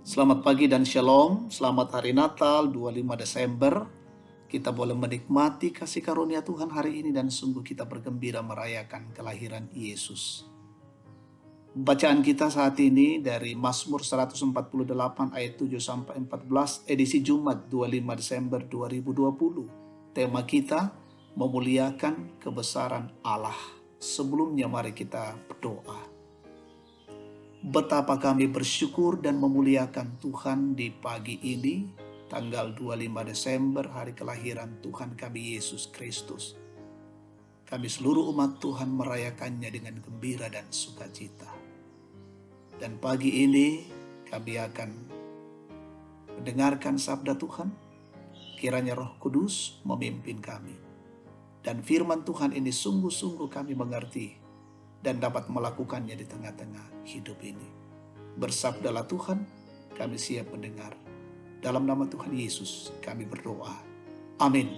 Selamat pagi dan shalom, selamat hari Natal 25 Desember. Kita boleh menikmati kasih karunia Tuhan hari ini dan sungguh kita bergembira merayakan kelahiran Yesus. Bacaan kita saat ini dari Mazmur 148 ayat 7 sampai 14 edisi Jumat 25 Desember 2020. Tema kita memuliakan kebesaran Allah. Sebelumnya mari kita berdoa. Betapa kami bersyukur dan memuliakan Tuhan di pagi ini, tanggal 25 Desember, hari kelahiran Tuhan kami Yesus Kristus. Kami seluruh umat Tuhan merayakannya dengan gembira dan sukacita. Dan pagi ini kami akan mendengarkan sabda Tuhan, kiranya Roh Kudus memimpin kami. Dan firman Tuhan ini sungguh-sungguh kami mengerti dan dapat melakukannya di tengah-tengah hidup ini. Bersabdalah Tuhan, kami siap mendengar. Dalam nama Tuhan Yesus kami berdoa. Amin.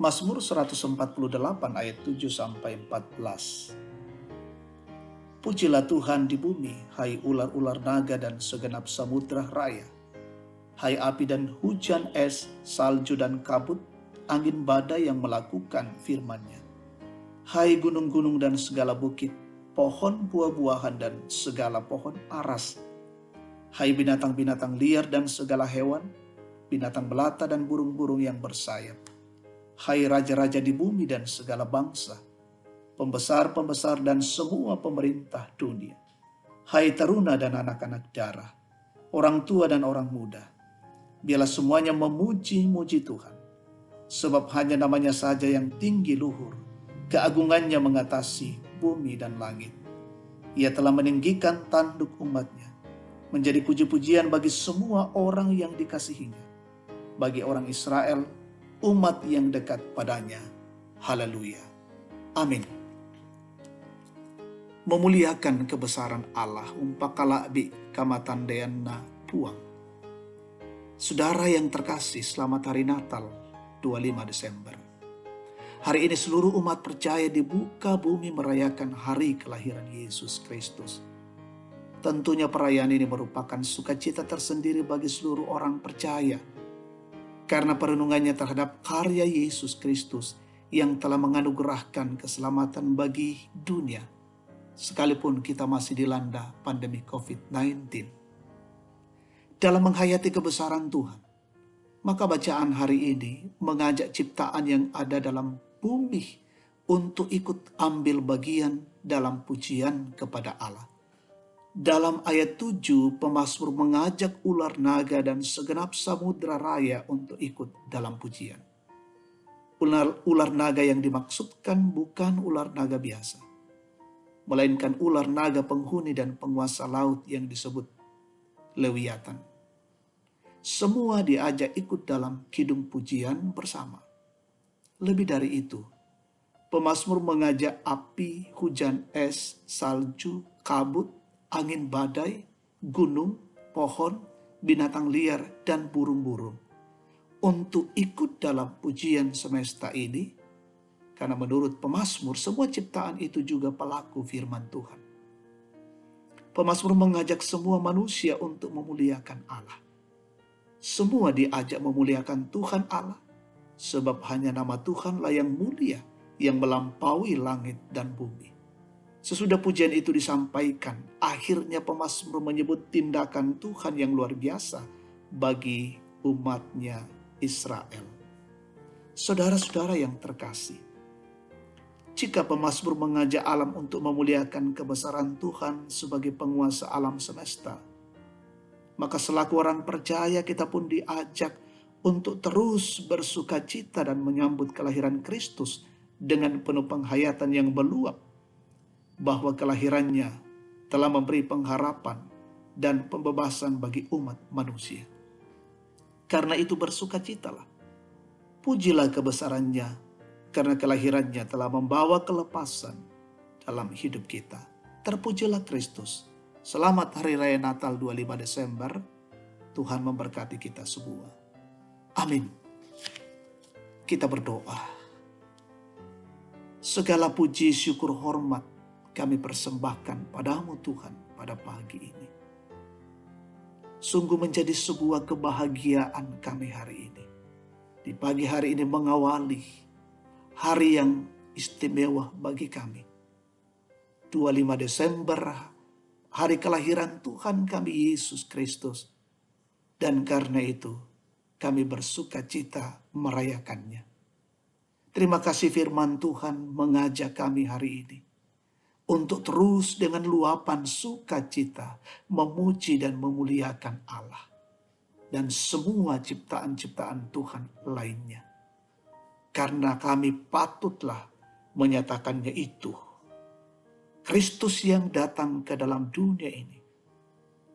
Mazmur 148 ayat 7 sampai 14. Pujilah Tuhan di bumi, hai ular-ular naga dan segenap samudra raya. Hai api dan hujan es, salju dan kabut, angin badai yang melakukan firman-Nya. Hai gunung-gunung dan segala bukit, pohon buah-buahan dan segala pohon aras. Hai binatang-binatang liar dan segala hewan, binatang melata dan burung-burung yang bersayap. Hai raja-raja di bumi dan segala bangsa, pembesar-pembesar dan semua pemerintah dunia. Hai taruna dan anak-anak darah, orang tua dan orang muda, biarlah semuanya memuji-muji Tuhan. Sebab hanya namanya saja yang tinggi luhur, keagungannya mengatasi bumi dan langit. Ia telah meninggikan tanduk umatnya, menjadi puji-pujian bagi semua orang yang dikasihinya, bagi orang Israel, umat yang dekat padanya. Haleluya. Amin. Memuliakan kebesaran Allah, umpakala bi kamatandeana puang. Saudara yang terkasih, selamat hari Natal 25 Desember. Hari ini seluruh umat percaya di muka bumi merayakan hari kelahiran Yesus Kristus. Tentunya perayaan ini merupakan sukacita tersendiri bagi seluruh orang percaya, karena perenungannya terhadap karya Yesus Kristus yang telah menganugerahkan keselamatan bagi dunia, sekalipun kita masih dilanda pandemi COVID-19. Dalam menghayati kebesaran Tuhan, maka bacaan hari ini mengajak ciptaan yang ada dalam bumi untuk ikut ambil bagian dalam pujian kepada Allah. Dalam ayat 7, pemazmur mengajak ular naga dan segenap samudra raya untuk ikut dalam pujian. Ular naga yang dimaksudkan bukan ular naga biasa, melainkan ular naga penghuni dan penguasa laut yang disebut Lewiatan. Semua diajak ikut dalam kidung pujian bersama. Lebih dari itu, pemazmur mengajak api, hujan es, salju, kabut, angin badai, gunung, pohon, binatang liar, dan burung-burung untuk ikut dalam pujian semesta ini, karena menurut pemazmur semua ciptaan itu juga pelaku firman Tuhan. Pemazmur mengajak semua manusia untuk memuliakan Allah. Semua diajak memuliakan Tuhan Allah, sebab hanya nama Tuhanlah yang mulia, yang melampaui langit dan bumi. Sesudah pujian itu disampaikan, akhirnya pemazmur menyebut tindakan Tuhan yang luar biasa bagi umatnya Israel. Saudara-saudara yang terkasih, jika pemazmur mengajak alam untuk memuliakan kebesaran Tuhan sebagai penguasa alam semesta, maka selaku orang percaya kita pun diajak untuk terus bersukacita dan menyambut kelahiran Kristus dengan penuh penghayatan yang meluap, bahwa kelahirannya telah memberi pengharapan dan pembebasan bagi umat manusia. Karena itu bersukacitalah, pujilah kebesarannya, karena kelahirannya telah membawa kelepasan dalam hidup kita. Terpujilah Kristus. Selamat Hari Raya Natal 25 Desember. Tuhan memberkati kita semua. Amin. Kita berdoa. Segala puji, syukur, hormat kami persembahkan padamu Tuhan pada pagi ini. Sungguh menjadi sebuah kebahagiaan kami hari ini. Di pagi hari ini mengawali hari yang istimewa bagi kami. 25 Desember, hari kelahiran Tuhan kami Yesus Kristus. Dan karena itu kami bersuka cita merayakannya. Terima kasih firman Tuhan mengajak kami hari ini untuk terus dengan luapan sukacita memuji dan memuliakan Allah dan semua ciptaan-ciptaan Tuhan lainnya. Karena kami patutlah menyatakannya itu. Kristus yang datang ke dalam dunia ini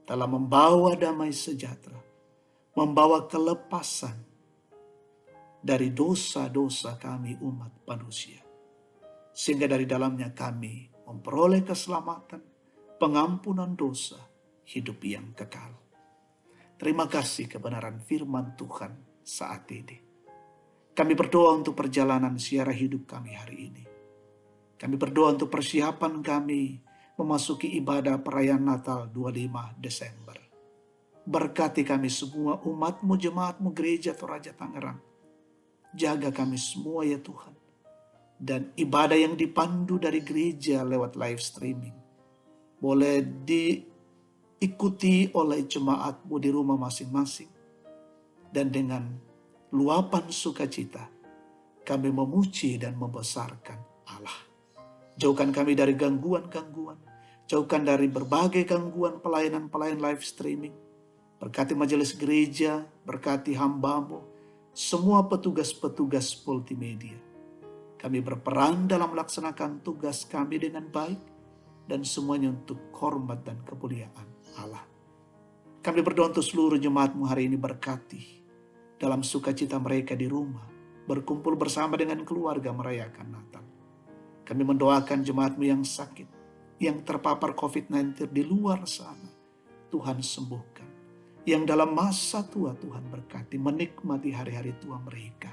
telah membawa damai sejahtera, membawa kelepasan dari dosa-dosa kami umat manusia. Sehingga dari dalamnya kami memperoleh keselamatan, pengampunan dosa, hidup yang kekal. Terima kasih kebenaran firman Tuhan saat ini. Kami berdoa untuk perjalanan siara hidup kami hari ini. Kami berdoa untuk persiapan kami memasuki ibadah perayaan Natal 25 Desember. Berkati kami semua umat-Mu, jemaat-Mu, gereja Toraja Tangerang. Jaga kami semua ya Tuhan. Dan ibadah yang dipandu dari gereja lewat live streaming boleh diikuti oleh jemaat-Mu di rumah masing-masing. Dan dengan luapan sukacita kami memuji dan membesarkan Allah. Jauhkan kami dari gangguan-gangguan. Jauhkan dari berbagai gangguan pelayanan-pelayanan live streaming. Berkati majelis gereja, berkati hamba-Mu, semua petugas-petugas multimedia. Kami berperan dalam melaksanakan tugas kami dengan baik dan semuanya untuk hormat dan kemuliaan Allah. Kami berdoa untuk seluruh jemaat-Mu hari ini, berkati dalam sukacita mereka di rumah, berkumpul bersama dengan keluarga merayakan Natal. Kami mendoakan jemaat-Mu yang sakit, yang terpapar COVID-19 di luar sana, Tuhan sembuhkan. Yang dalam masa tua Tuhan berkati, menikmati hari-hari tua mereka.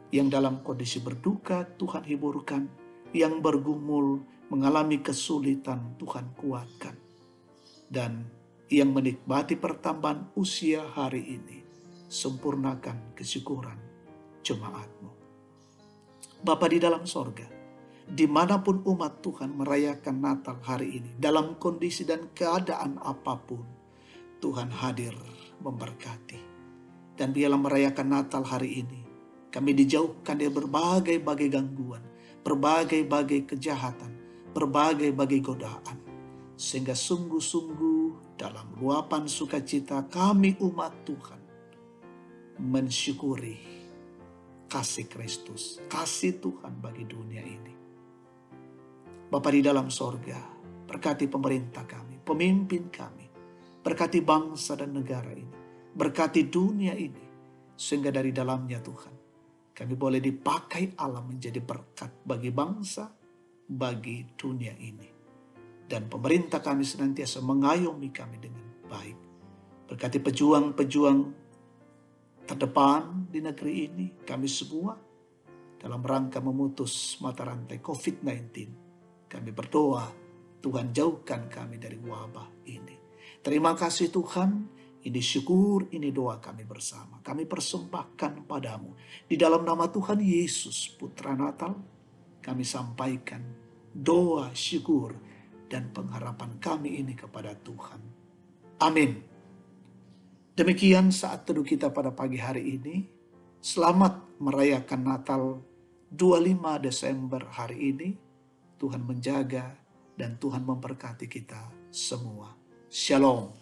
Yang dalam kondisi berduka Tuhan hiburkan, yang bergumul mengalami kesulitan Tuhan kuatkan. Dan yang menikmati pertambahan usia hari ini, sempurnakan kesyukuran jemaat-Mu. Bapa di dalam sorga, dimanapun umat Tuhan merayakan Natal hari ini, dalam kondisi dan keadaan apapun, Tuhan hadir memberkati. Dan biarlah merayakan Natal hari ini, kami dijauhkan dari berbagai-bagai gangguan, berbagai-bagai kejahatan, berbagai-bagai godaan. Sehingga sungguh-sungguh dalam luapan sukacita kami umat Tuhan mensyukuri kasih Kristus, kasih Tuhan bagi dunia ini. Bapa di dalam sorga, berkati pemerintah kami, pemimpin kami, berkati bangsa dan negara ini, berkati dunia ini, sehingga dari dalamnya Tuhan, kami boleh dipakai Allah menjadi berkat bagi bangsa, bagi dunia ini. Dan pemerintah kami senantiasa mengayomi kami dengan baik. Berkati pejuang-pejuang terdepan di negeri ini, kami semua, dalam rangka memutus mata rantai COVID-19. Kami berdoa, Tuhan jauhkan kami dari wabah ini. Terima kasih Tuhan, ini syukur, ini doa kami bersama. Kami persembahkan padamu. Di dalam nama Tuhan Yesus, Putra Natal, kami sampaikan doa, syukur, dan pengharapan kami ini kepada Tuhan. Amin. Demikian saat teduh kita pada pagi hari ini. Selamat merayakan Natal 25 Desember hari ini. Tuhan menjaga dan Tuhan memberkati kita semua. Shalom.